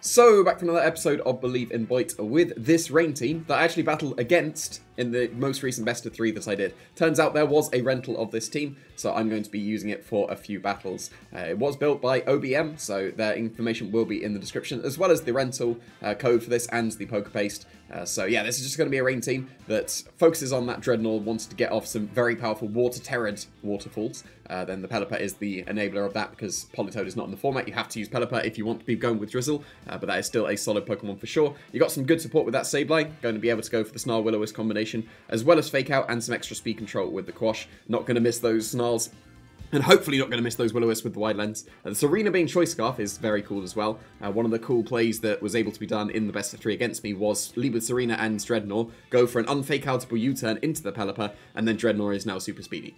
So, back for another episode of Believe in Boyt with this rain team that I actually battled against in the most recent best of 3 that I did. Turns out there was a rental of this team, so I'm going to be using it for a few battles. It was built by OBM, so their information will be in the description, as well as the rental code for this and the poker paste. So yeah, this is just going to be a rain team that focuses on that Dreadnought, wants to get off some very powerful water-terrored waterfalls. Then the Pelipper is the enabler of that, because Politoed is not in the format. You have to use Pelipper if you want to be going with Drizzle, but that is still a solid Pokemon for sure. You got some good support with that Sableye, going to be able to go for the Snarl Will-O-Wisp combination, as well as Fake Out and some extra speed control with the Quash. Not going to miss those Snarls. And hopefully not going to miss those Will-O-Wisps with the wide lens. The Serena being Choice Scarf is very cool as well. One of the cool plays that was able to be done in the best of 3 against me was lead with Serena and Dreadnought, go for an unfake-outable U-turn into the Pelipper, and then Dreadnought is now super speedy.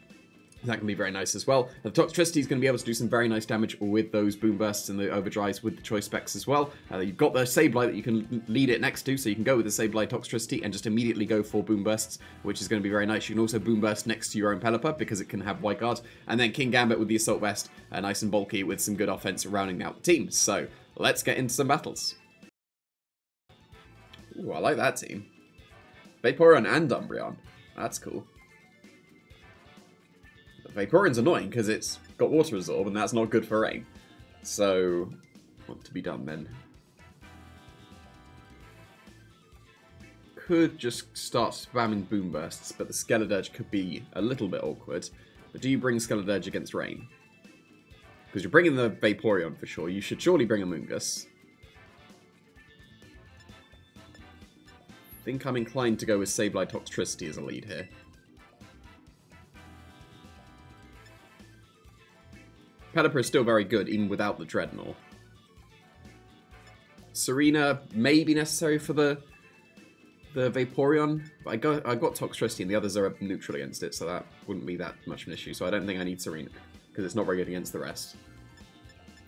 That can be very nice as well. The Toxtricity is going to be able to do some very nice damage with those Boom Bursts and the Overdrives with the Choice Specs as well. You've got the Sableye that you can lead it next to, so you can go with the Sableye Toxtricity and just immediately go for Boom Bursts, which is going to be very nice. You can also Boom Burst next to your own Pelipper because it can have Wide Guard. And then King Gambit with the Assault Vest, nice and bulky with some good offense rounding out the team. So let's get into some battles. Ooh, I like that team. Vaporeon and Umbreon. That's cool. Vaporeon's annoying because it's got Water Absorb and that's not good for rain. So, what to be done then? Could just start spamming Boom Bursts, but the Skeledirge could be a little bit awkward. But do you bring Skeledirge against rain? Because you're bringing the Vaporeon for sure. You should surely bring a Moongus. I think I'm inclined to go with Sableye Toxtricity as a lead here. Pelipper is still very good, even without the Dreadnought. Serena may be necessary for the Vaporeon. But I got Toxtricity, and the others are neutral against it, so that wouldn't be that much of an issue. So I don't think I need Serena, because it's not very good against the rest.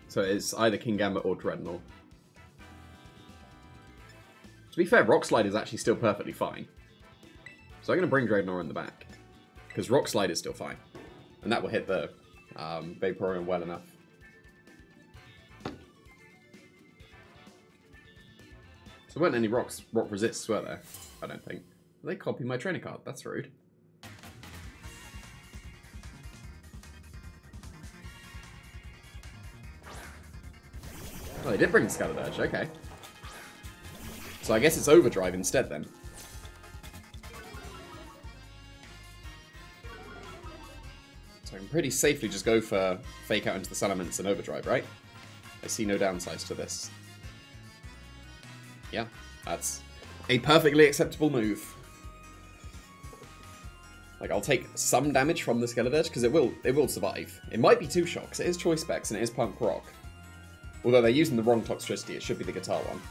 So it's either King Gambit or Dreadnought. To be fair, Rock Slide is actually still perfectly fine. So I'm going to bring Dreadnought in the back, because Rock Slide is still fine. And that will hit the Vaporeon well enough. So weren't any rock resists, were there? I don't think. They copied my trainer card. That's rude. Oh, they did bring the Skeledirge. Okay. So I guess it's Overdrive instead then. So I can pretty safely just go for Fake Out into the Salamence and Overdrive, right? I see no downsides to this. Yeah, that's a perfectly acceptable move. Like, I'll take some damage from the Skeledirge, because it will survive. It might be 2 shocks. It is Choice Specs and it is Punk Rock. Although they're using the wrong Toxtricity, it should be the Guitar one.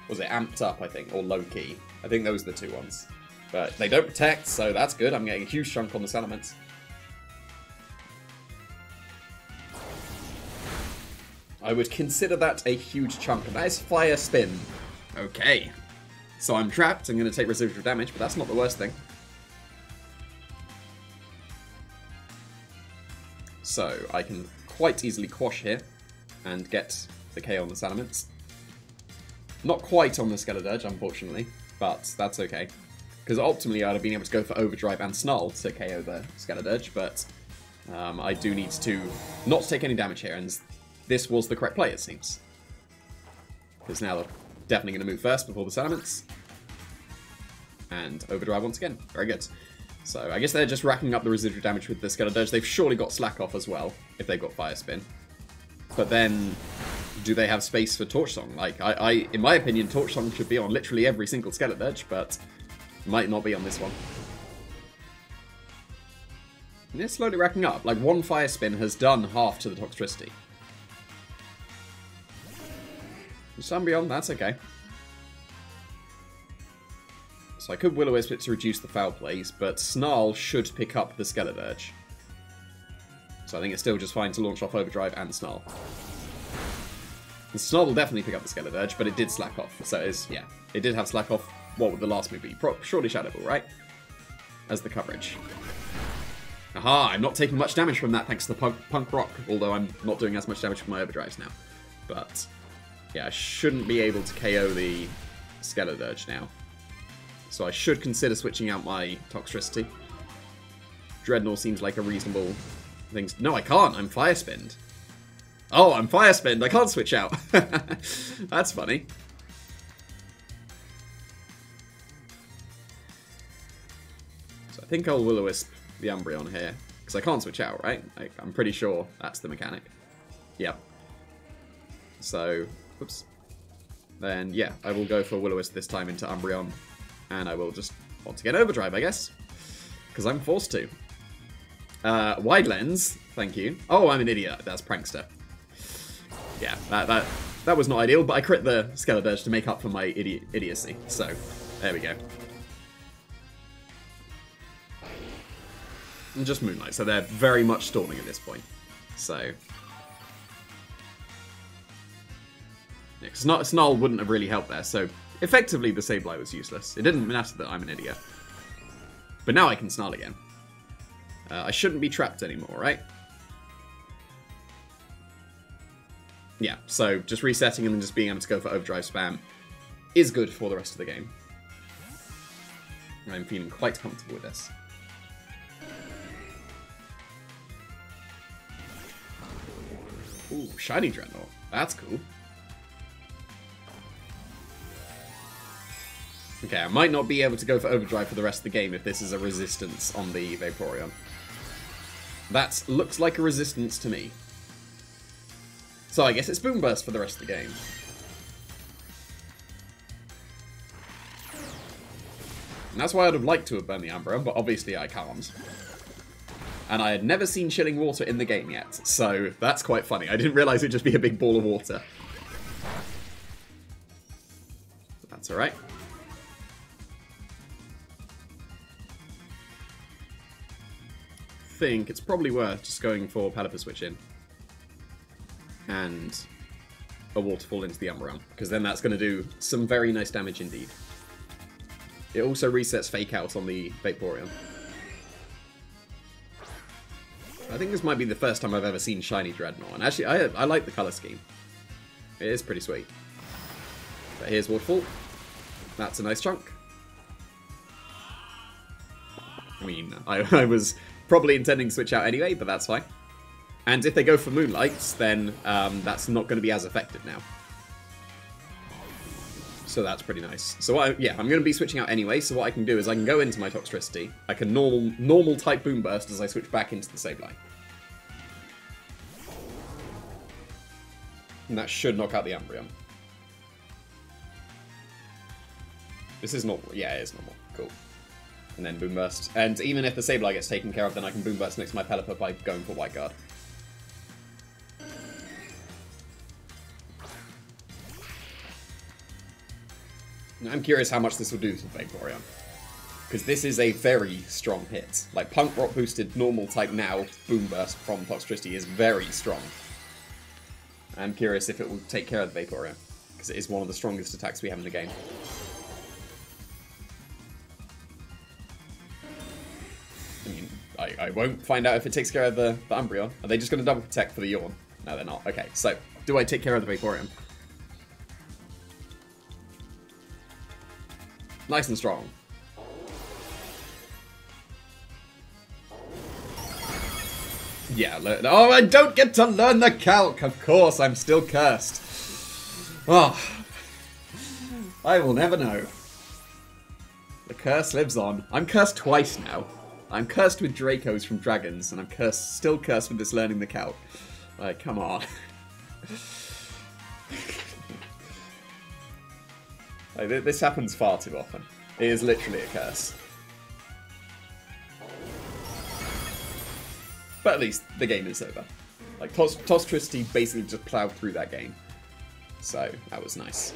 Was it Amped Up, I think, or Low Key? I think those are the 2 ones. But they don't protect, so that's good. I'm getting a huge chunk on the Salamence. I would consider that a huge chunk, and that is Fire Spin. Okay. So I'm trapped, I'm going to take residual damage, but that's not the worst thing. So I can quite easily Quash here, and get the KO on the Salamence. Not quite on the Skeledirge, unfortunately, but that's okay. Because ultimately I'd have been able to go for Overdrive and Snarl to KO the Skeledirge, but I do need to not take any damage here, and this was the correct play, it seems. Because now they're definitely going to move first before the Salamence. And Overdrive once again. Very good. So I guess they're just racking up the residual damage with the Skeledirge. They've surely got Slack Off as well, if they've got Fire Spin. But then, do they have space for Torch Song? Like, in my opinion, Torch Song should be on literally every single Skeledirge, but might not be on this one. And they're slowly racking up. Like, 1 Fire Spin has done half to the Toxtricity. Umbreon, that's okay. So I could Will-O-Wisp it to reduce the foul plays, but Snarl should pick up the Skeledirge. So I think it's still just fine to launch off Overdrive and Snarl. And Snarl will definitely pick up the Skeledirge, but it did Slack Off. So it is, yeah, it did have Slack Off. What would the last move be? Surely Shadow Ball, right? As the coverage. Aha, I'm not taking much damage from that thanks to the Punk Rock, although I'm not doing as much damage from my Overdrives now. But Yeah, I shouldn't be able to KO the Scarlet now. So I should consider switching out my Toxtricity. Dreadnought seems like a reasonable thing. No, I can't. I'm Fire Spinned. Oh, I'm Fire Spinned. I can't switch out. That's funny. So I think I'll Will-O-Wisp the Umbreon here. Because I can't switch out, right? I'm pretty sure that's the mechanic. Yep. So, whoops. Then, yeah, I will go for Will-O-Wisp this time into Umbreon. And I will just want to get Overdrive, I guess. Because I'm forced to. Wide Lens, thank you. Oh, I'm an idiot. That's Prankster. Yeah, that was not ideal, but I crit the Scarlet to make up for my idiocy. So, there we go. And just Moonlight, so they're very much stalling at this point. So... yeah, Snarl wouldn't have really helped there, so effectively the Sableye was useless. It didn't matter that I'm an idiot. But now I can Snarl again. I shouldn't be trapped anymore, right? Yeah, so just resetting and then just being able to go for Overdrive spam is good for the rest of the game. I'm feeling quite comfortable with this. Ooh, Shiny Dreadnought. That's cool. Okay, I might not be able to go for Overdrive for the rest of the game if this is a resistance on the Vaporeon. That looks like a resistance to me. So I guess it's Boom Burst for the rest of the game. And that's why I'd have liked to have burned the Umbreon, but obviously I can't. And I had never seen Chilling Water in the game yet, so that's quite funny. I didn't realise it'd just be a big ball of water. But that's alright. I think it's probably worth just going for Pelipper Switch in. And a Waterfall into the Umbreon, because then that's going to do some very nice damage indeed. It also resets Fake Out on the Vaporeon. I think this might be the first time I've ever seen Shiny Dreadnought, and actually I like the colour scheme. It is pretty sweet. But here's Waterfall. That's a nice chunk. I mean, I was probably intending to switch out anyway, but that's fine. And if they go for Moonlights, then that's not going to be as effective now. So that's pretty nice. So yeah, I'm going to be switching out anyway, so what I can do is I can go into my Toxtricity. I can normal type Boom Burst as I switch back into the Sableye. And that should knock out the Umbreon. This is normal. Yeah, it is normal. Cool. And then Boom Burst. And even if the Sableye gets taken care of, then I can Boom Burst next to my Pelipper by going for White Guard. I'm curious how much this will do to Vaporeon. Because this is a very strong hit. Like, Punk Rock boosted normal type now, Boom Burst from Toxtricity is very strong. I'm curious if it will take care of the Vaporeon. Because it is one of the strongest attacks we have in the game. I mean, I won't find out if it takes care of the Umbreon. Are they just going to double protect for the Yawn? No, they're not. Okay, so, do I take care of the Vaporeon? Nice and strong. Yeah, oh, I don't get to learn the calc! Of course, I'm still cursed. Oh. I will never know. The curse lives on. I'm cursed twice now. I'm cursed with Dracos from Dragons, and I'm still cursed with this learning the calc. Like, come on. Like, this happens far too often. It is literally a curse. But at least the game is over. Like, Toxtricity basically just plowed through that game. So, that was nice.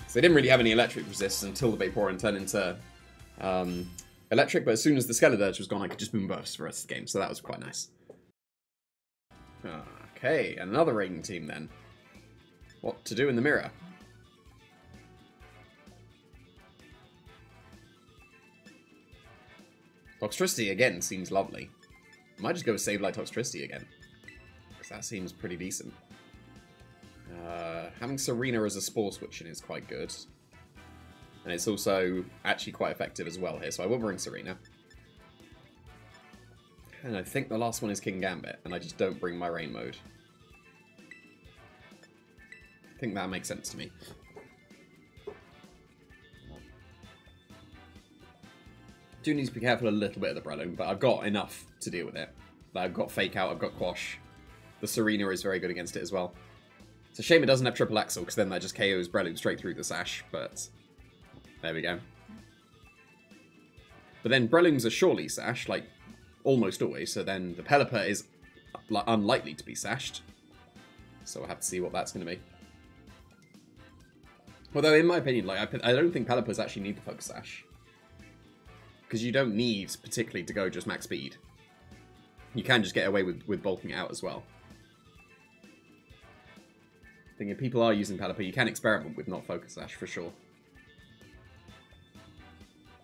So they didn't really have any electric resist until the Vaporeon turned into electric, but as soon as the Scarlet was gone, I could just Boom Burst for the rest of the game, so that was quite nice. Okay, another Rain team then. What to do in the mirror? Toxtricity again seems lovely. I might just go with Sableye Toxtricity again, because that seems pretty decent. Having Serena as a spore switching is quite good. And it's also actually quite effective as well here, so I will bring Serena. And I think the last one is King Gambit, and I just don't bring my rain mode. I think that makes sense to me. Do need to be careful a little bit of the Breloom, but I've got enough to deal with it. I've got Fake Out, I've got Quash. The Serena is very good against it as well. It's a shame it doesn't have Triple Axel, because then that just KOs Breloom straight through the Sash, but there we go. But then Breloom's a surely Sash, like, almost always, so then the Pelipper is unlikely to be Sashed. So we'll have to see what that's going to be. Although, in my opinion, like I don't think Pelippers actually need the Focus Sash. Because you don't need, particularly, to go just max speed. You can just get away with bulking out as well. I think if people are using Pelipper, you can experiment with not Focus Sash, for sure.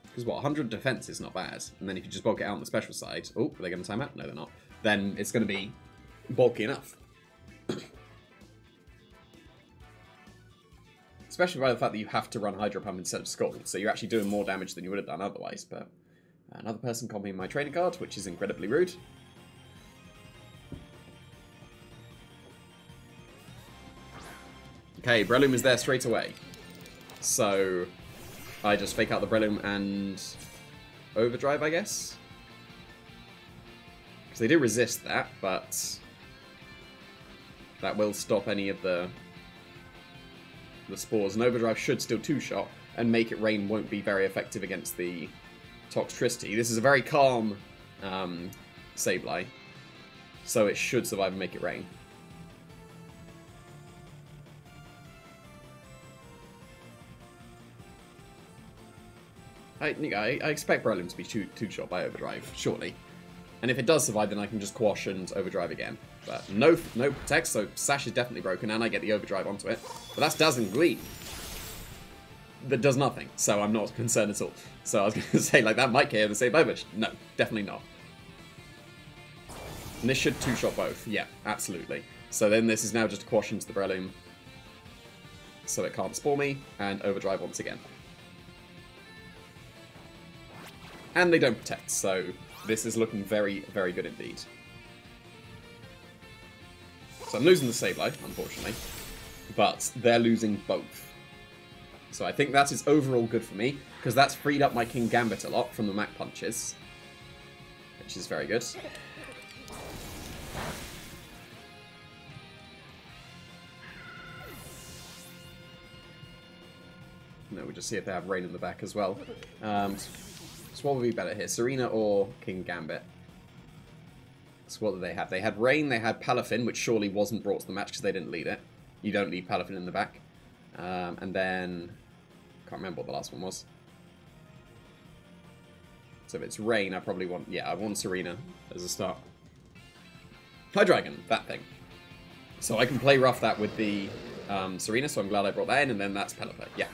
Because what, 100 defense is not bad. And then if you just bulk it out on the special side... Oh, are they going to time out? No, they're not. Then it's going to be bulky enough. Especially by the fact that you have to run Hydro Pump instead of Scald. So you're actually doing more damage than you would have done otherwise. But another person copying my trading card, which is incredibly rude. Okay, Breloom is there straight away. So I just fake out the Breloom and Overdrive, I guess. Because they do resist that, but that will stop any of the spores. And Overdrive should still two-shot, and Make It Rain won't be very effective against the Toxtricity. This is a very calm Sableye, so it should survive and Make It Rain. I expect Breloom to be two-shot by Overdrive, shortly. And if it does survive, then I can just Quash and Overdrive again. But no Protect, so Sash is definitely broken, and I get the Overdrive onto it. But that's Dazzling Gleam. That does nothing, so I'm not concerned at all. So I was going to say, like, that might KO the Sableye, but no, definitely not. And this should two-shot both. Yeah, absolutely. So then this is now just a Quash into the Breloom, so it can't Spore me, and Overdrive once again. And they don't Protect, so this is looking very, very good indeed. So I'm losing the Sableye, unfortunately, but they're losing both. So I think that is overall good for me, because that's freed up my King Gambit a lot from the Mach Punches, which is very good. No, we'll just see if they have Rain in the back as well. So what would be better here, Serena or King Gambit? So what did they have? They had Rain, they had Palafin, which surely wasn't brought to the match because they didn't lead it. You don't lead Palafin in the back. And then, can't remember what the last one was. So if it's Rain, I probably want, yeah, I want Serena as a start. Hydreigon, that thing. So I can play rough that with the Serena, so I'm glad I brought that in, and then that's Pelipper, yeah.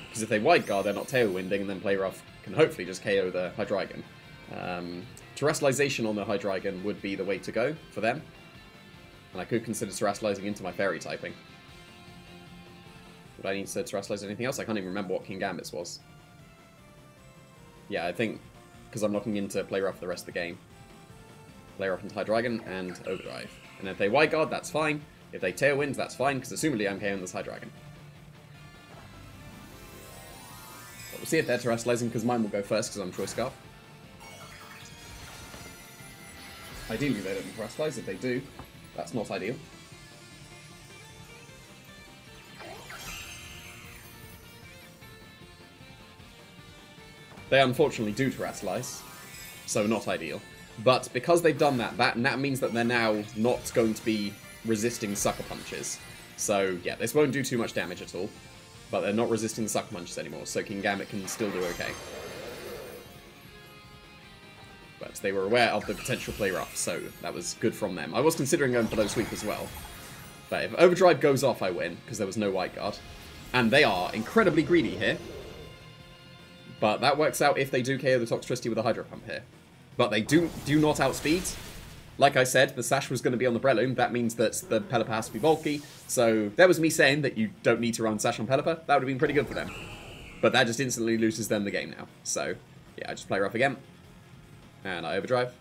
Because if they Wide Guard, they're not Tailwinding, and then play rough can hopefully just KO the Hydreigon. Terrestrialization on the Hydreigon would be the way to go for them. And I could consider Terrestrializing into my Fairy typing. Would I need to Terrestrialize anything else? I can't even remember what King Gambit's was. Yeah, I think, because I'm looking into play rough for the rest of the game. Play rough into Hydreigon and Overdrive. And if they Wide Guard, that's fine. If they Tailwind, that's fine, because assumably I'm KOing this Hydreigon. We'll see if they're Terrestrializing, because mine will go first, because I'm Choice Scarf. Ideally, they don't Terrestrialize. If they do, that's not ideal. They unfortunately do Terrestrialize, so not ideal. But because they've done that, that means that they're now not going to be resisting Sucker Punches. So, yeah, this won't do too much damage at all. But they're not resisting the Sucker Punches anymore, so King Gambit can still do okay. But they were aware of the potential play rough, so that was good from them. I was considering going below sweep as well. But if Overdrive goes off, I win, because there was no Wide Guard. And they are incredibly greedy here. But that works out if they do KO the Toxtricity with a Hydro Pump here. But they do not outspeed. Like I said, the Sash was going to be on the Breloom. That means that the Pelipper has to be bulky. So there was me saying that you don't need to run Sash on Pelipper. That would have been pretty good for them. But that just instantly loses them the game now. So, yeah, I just play rough again. And I overdrive.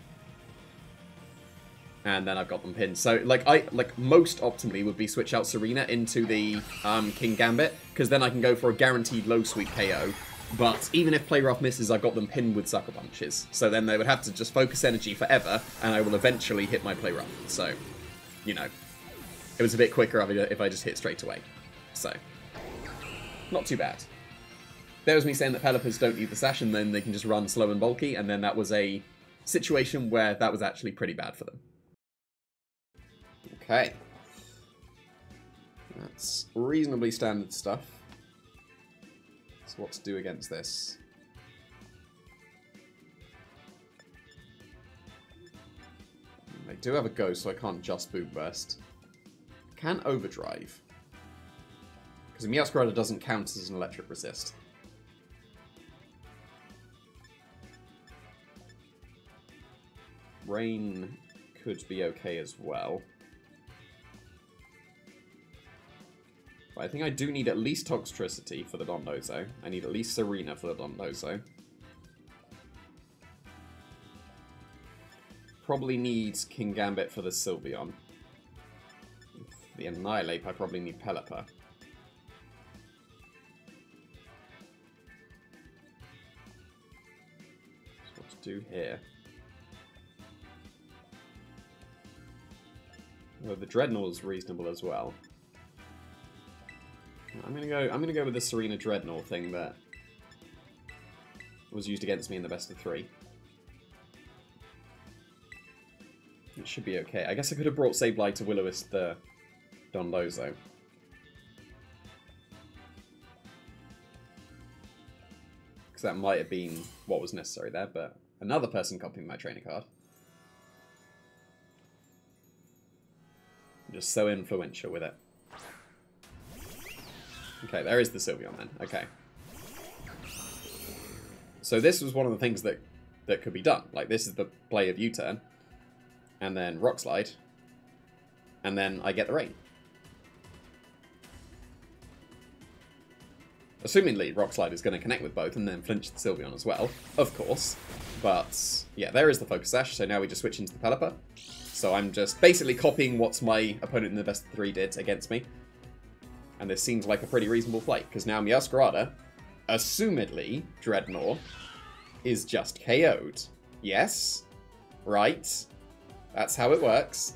And then I've got them pinned. So, like most optimally would be switch out Serena into the King Gambit. Because then I can go for a guaranteed low sweep KO. But even if play rough misses, I've got them pinned with Sucker Punches. So then they would have to just focus energy forever, and I will eventually hit my play rough. So, you know, it was a bit quicker if I just hit straight away. So, not too bad. There was me saying that Pelippers don't need the Sash, and then they can just run slow and bulky, and then that was a situation where that was actually pretty bad for them. Okay. That's reasonably standard stuff. So what to do against this? They do have a Ghost, so I can't just Boom Burst. Can Overdrive. Because a Meowscarada doesn't count as an Electric Resist. Rain could be okay as well. But I think I do need at least Toxtricity for the Dondozo. I need at least Serena for the Dondozo. Probably need King Gambit for the Sylveon. The Annihilate, I probably need Pelipper. So what to do here? Well, the Dreadnought is reasonable as well. I'm gonna go with the Serena Dreadnought thing that was used against me in the best of 3. It should be okay. I guess I could have brought Sableye to Will-O-Wisp the Dondozo. Because that might have been what was necessary there, but another person copying my trainer card. I'm just so influential with it. Okay, there is the Sylveon then. Okay. So this was one of the things that could be done. Like, this is the play of U-turn. And then Rock Slide. And then I get the Rain. Assumingly, Rock Slide is going to connect with both and then flinch the Sylveon as well. Of course. But, yeah, there is the Focus Sash. So now we just switch into the Pelipper. So I'm just basically copying what my opponent in the best of 3 did against me. And this seems like a pretty reasonable play, because now Meowscarada, assumedly, Dreadnought, is just KO'd. Yes? Right? That's how it works.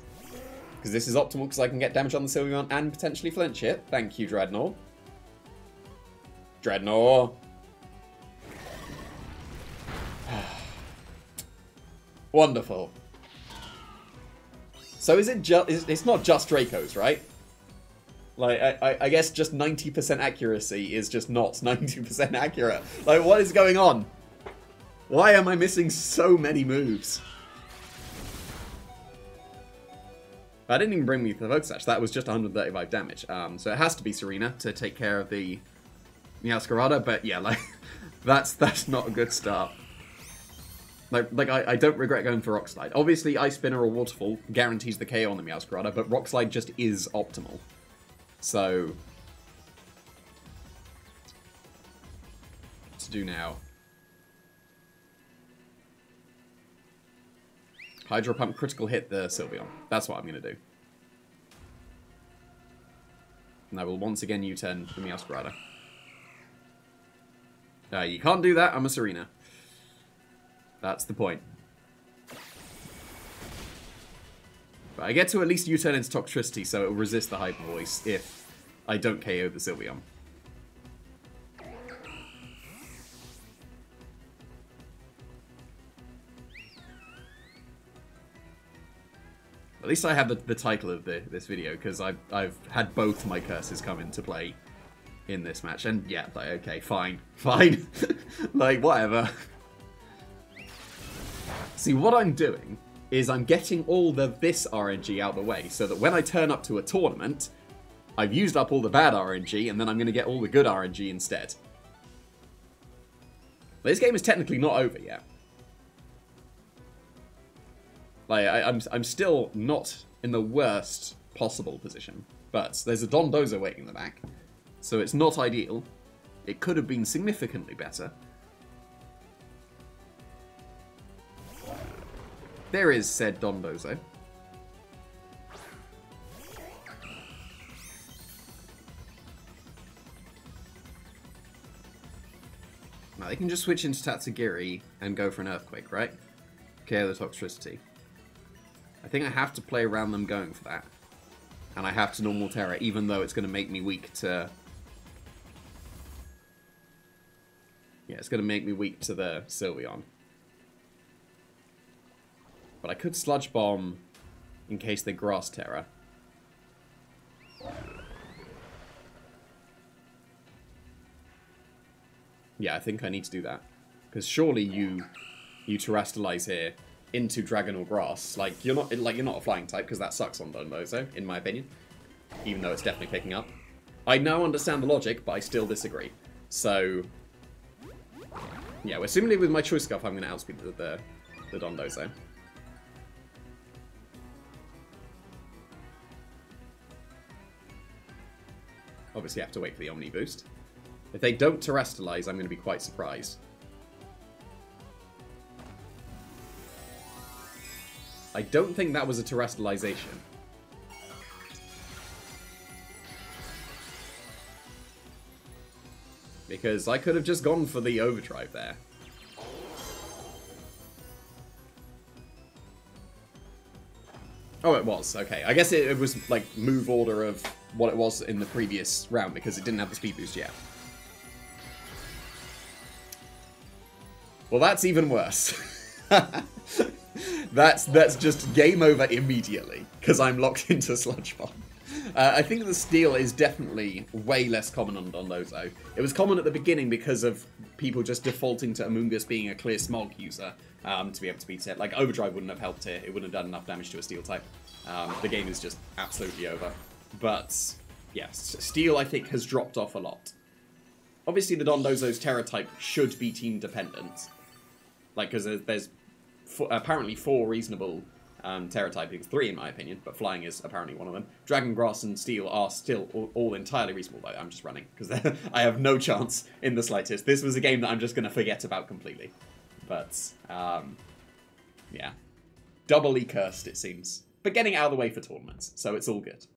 Because this is optimal, because I can get damage on the Sylveon and potentially flinch it. Thank you, Dreadnought. Dreadnought! Wonderful. So is it just... It's not just Draco's, right? Like, I guess just 90% accuracy is just not 90% accurate. Like, what is going on? Why am I missing so many moves? That didn't even bring me to the Focus Sash. That was just 135 damage. So it has to be Serena to take care of the Meowscarada. But yeah, like, that's not a good start. Like I don't regret going for Rock Slide. Obviously, Ice Spinner or Waterfall guarantees the KO on the Meowscarada, but Rock Slide just is optimal. So, what to do now? Hydro Pump critical hit the Sylveon. That's what I'm going to do. And I will once again U-turn the Meowscarada. You can't do that, I'm a Serena. That's the point. But I get to at least U-turn into Toxtricity, so it will resist the Hyper Voice if I don't KO the Sylveon. At least I have the title of this video, because I've had both my curses come into play in this match. And yeah, like, okay, fine. Fine. Like, whatever. See, what I'm doing is I'm getting all this RNG out of the way, so that when I turn up to a tournament, I've used up all the bad RNG, and then I'm going to get all the good RNG instead. But this game is technically not over yet. Like, I'm still not in the worst possible position. But there's a Dondozo waiting in the back. So it's not ideal. It could have been significantly better. There is said Dondozo. Now they can just switch into Tatsugiri and go for an Earthquake, right? KO the Toxtricity. I think I have to play around them going for that. And I have to normal Terra, even though it's going to make me weak to... Yeah, it's going to make me weak to the Sylveon. But I could Sludge Bomb in case they Grass Terra. Yeah, I think I need to do that. Because surely you Terastallize here into Dragon or Grass. Like you're not a flying type, because that sucks on Dondozo, in my opinion. Even though it's definitely picking up. I now understand the logic, but I still disagree. So yeah, well, similarly with my Choice Scarf, I'm going to outspeed the Dondozo. Obviously, I have to wait for the Omni Boost. If they don't Terastallize, I'm going to be quite surprised. I don't think that was a Terastallization. Because I could have just gone for the Overdrive there. Oh, it was. Okay. I guess it was, like, move order of what it was in the previous round, because it didn't have the speed boost yet. Well, that's even worse. That's just game over immediately, because I'm locked into Sludge Bomb. I think the Steel is definitely way less common on Dondozo. It was common at the beginning because of people just defaulting to Amoonguss being a clear Smog user to be able to beat it. Like, Overdrive wouldn't have helped here. It wouldn't have done enough damage to a Steel type. The game is just absolutely over. But, yes, Steel, I think, has dropped off a lot. Obviously, the Dondozo's Terra type should be team dependent. Like, because there's apparently 4 reasonable Terra typings, 3 in my opinion, but Flying is apparently one of them. Dragon, Grass, and Steel are still all entirely reasonable, though. I'm just running, because I have no chance in the slightest. This was a game that I'm just going to forget about completely. But, yeah. Doubly cursed, it seems. But getting out of the way for tournaments, so it's all good.